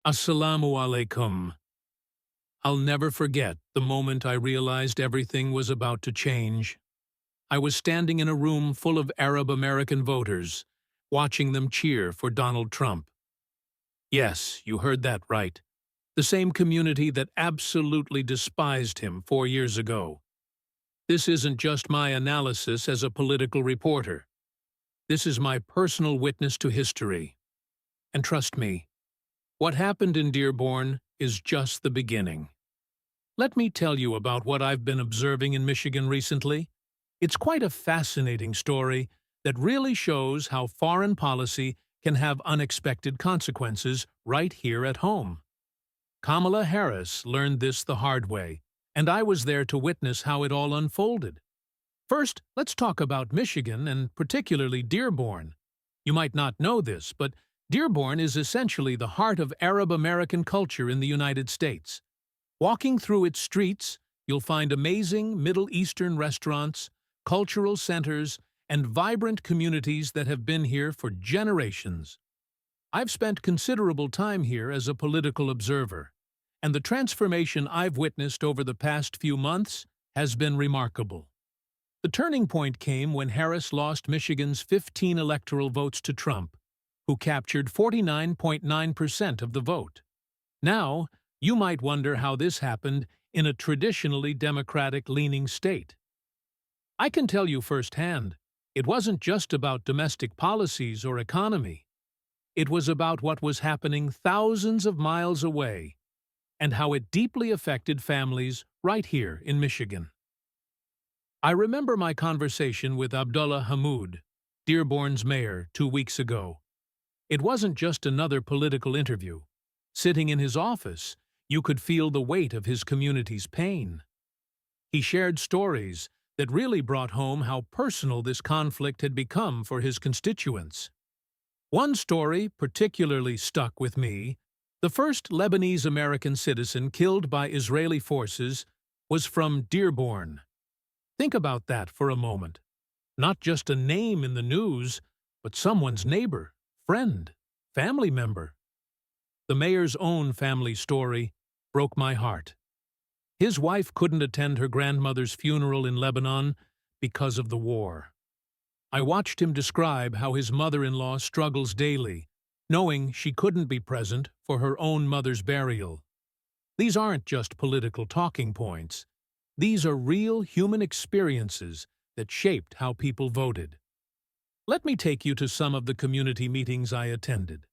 Assalamu alaikum. I'll never forget the moment I realized everything was about to change. I was standing in a room full of Arab American voters, watching them cheer for Donald Trump. Yes, you heard that right. The same community that absolutely despised him 4 years ago. This isn't just my analysis as a political reporter. This is my personal witness to history. And trust me, what happened in Dearborn is just the beginning. Let me tell you about what I've been observing in Michigan recently. It's quite a fascinating story that really shows how foreign policy can have unexpected consequences right here at home. Kamala Harris learned this the hard way, and I was there to witness how it all unfolded. First, let's talk about Michigan and particularly Dearborn. You might not know this, but Dearborn is essentially the heart of Arab American culture in the United States. Walking through its streets, you'll find amazing Middle Eastern restaurants, cultural centers, and vibrant communities that have been here for generations. I've spent considerable time here as a political observer, and the transformation I've witnessed over the past few months has been remarkable. The turning point came when Harris lost Michigan's 15 electoral votes to Trump, who captured 49.9% of the vote. Now, you might wonder how this happened in a traditionally Democratic-leaning state. I can tell you firsthand, it wasn't just about domestic policies or economy. It was about what was happening thousands of miles away and how it deeply affected families right here in Michigan. I remember my conversation with Abdullah Hammoud, Dearborn's mayor, 2 weeks ago. It wasn't just another political interview. Sitting in his office, you could feel the weight of his community's pain. He shared stories that really brought home how personal this conflict had become for his constituents. One story particularly stuck with me. The first Lebanese-American citizen killed by Israeli forces was from Dearborn. Think about that for a moment. Not just a name in the news, but someone's neighbor, friend, family member. The mayor's own family story broke my heart. His wife couldn't attend her grandmother's funeral in Lebanon because of the war. I watched him describe how his mother-in-law struggles daily, knowing she couldn't be present for her own mother's burial. These aren't just political talking points. These are real human experiences that shaped how people voted. Let me take you to some of the community meetings I attended.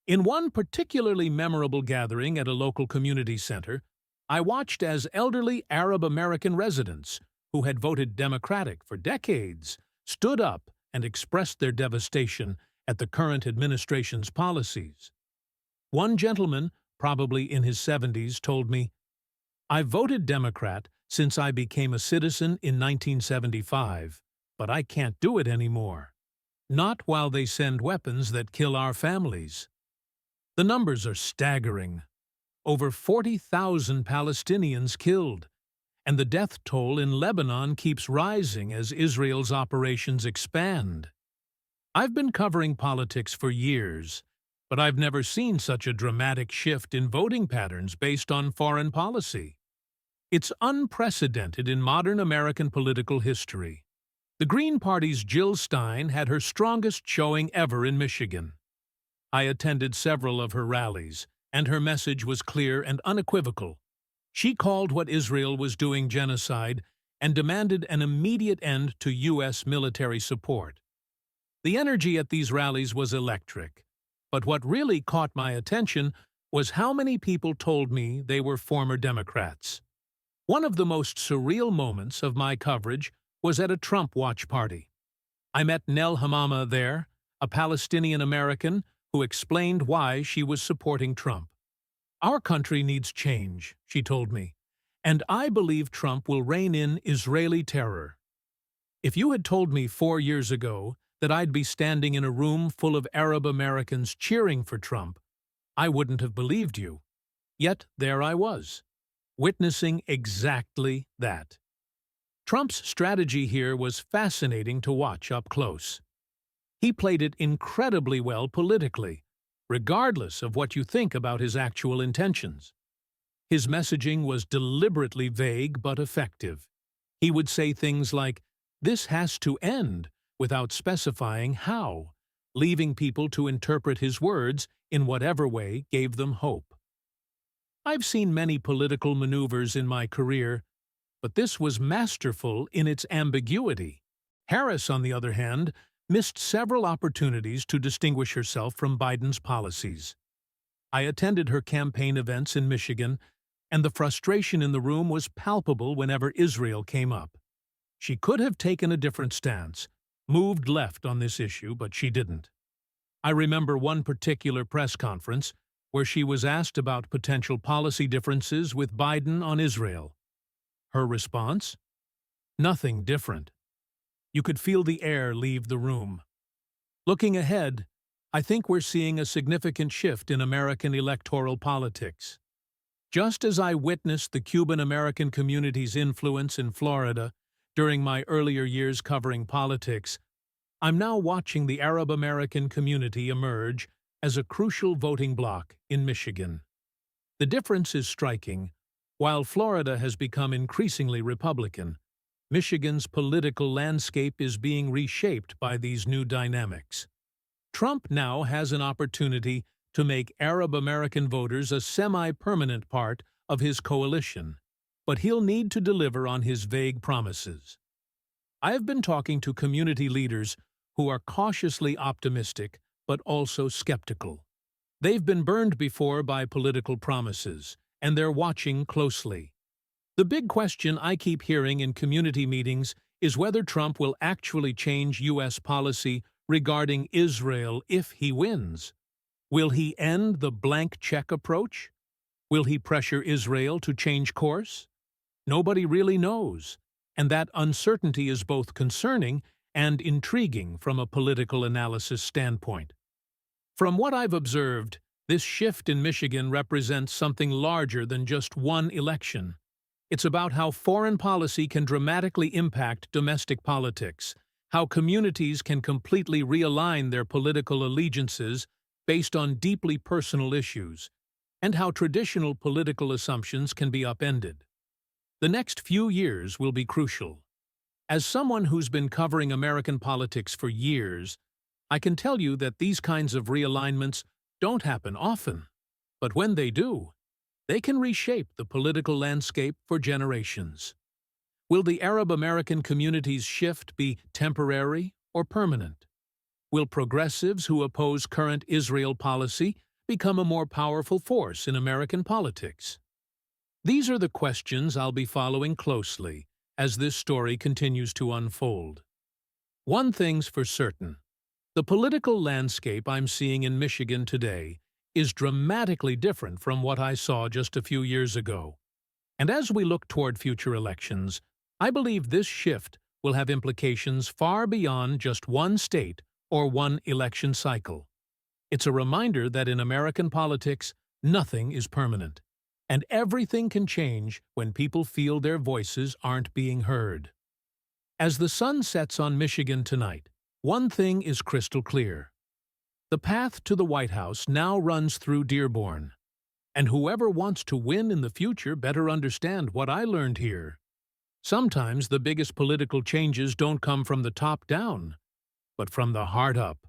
In one particularly memorable gathering at a local community center, I watched as elderly Arab American residents, who had voted Democratic for decades, stood up and expressed their devastation at the current administration's policies. One gentleman, probably in his 70s, told me, "I voted Democrat since I became a citizen in 1975, but I can't do it anymore. Not while they send weapons that kill our families." The numbers are staggering. Over 40,000 Palestinians killed, and the death toll in Lebanon keeps rising as Israel's operations expand. I've been covering politics for years, but I've never seen such a dramatic shift in voting patterns based on foreign policy. It's unprecedented in modern American political history. The Green Party's Jill Stein had her strongest showing ever in Michigan. I attended several of her rallies, and her message was clear and unequivocal. She called what Israel was doing genocide and demanded an immediate end to U.S. military support. The energy at these rallies was electric, but what really caught my attention was how many people told me they were former Democrats. One of the most surreal moments of my coverage was at a Trump watch party. I met Nell Hamama there, a Palestinian-American who explained why she was supporting Trump. "Our country needs change," she told me, "and I believe Trump will rein in Israeli terror." If you had told me 4 years ago that I'd be standing in a room full of Arab Americans cheering for Trump, I wouldn't have believed you. Yet there I was, witnessing exactly that. Trump's strategy here was fascinating to watch up close. He played it incredibly well politically, regardless of what you think about his actual intentions. His messaging was deliberately vague but effective. He would say things like, "This has to end," without specifying how, leaving people to interpret his words in whatever way gave them hope. I've seen many political maneuvers in my career, but this was masterful in its ambiguity. Harris, on the other hand, missed several opportunities to distinguish herself from Biden's policies. I attended her campaign events in Michigan, and the frustration in the room was palpable whenever Israel came up. She could have taken a different stance, moved left on this issue, but she didn't. I remember one particular press conference where she was asked about potential policy differences with Biden on Israel. Her response? Nothing different. You could feel the air leave the room. Looking ahead, I think we're seeing a significant shift in American electoral politics. Just as I witnessed the Cuban-American community's influence in Florida during my earlier years covering politics, I'm now watching the Arab-American community emerge as a crucial voting bloc in Michigan. The difference is striking. While Florida has become increasingly Republican, Michigan's political landscape is being reshaped by these new dynamics. Trump now has an opportunity to make Arab-American voters a semi-permanent part of his coalition, but he'll need to deliver on his vague promises. I have been talking to community leaders who are cautiously optimistic but also skeptical. They've been burned before by political promises, and they're watching closely. The big question I keep hearing in community meetings is whether Trump will actually change U.S. policy regarding Israel if he wins. Will he end the blank check approach? Will he pressure Israel to change course? Nobody really knows, and that uncertainty is both concerning and intriguing from a political analysis standpoint. From what I've observed, this shift in Michigan represents something larger than just one election. It's about how foreign policy can dramatically impact domestic politics, how communities can completely realign their political allegiances based on deeply personal issues, and how traditional political assumptions can be upended. The next few years will be crucial. As someone who's been covering American politics for years, I can tell you that these kinds of realignments don't happen often, but when they do, they can reshape the political landscape for generations. Will the Arab-American community's shift be temporary or permanent? Will progressives who oppose current Israel policy become a more powerful force in American politics? These are the questions I'll be following closely as this story continues to unfold. One thing's for certain. The political landscape I'm seeing in Michigan today is dramatically different from what I saw just a few years ago. And as we look toward future elections, I believe this shift will have implications far beyond just one state or one election cycle. It's a reminder that in American politics, nothing is permanent, and everything can change when people feel their voices aren't being heard. As the sun sets on Michigan tonight, one thing is crystal clear. The path to the White House now runs through Dearborn, and whoever wants to win in the future better understand what I learned here. Sometimes the biggest political changes don't come from the top down, but from the heart up.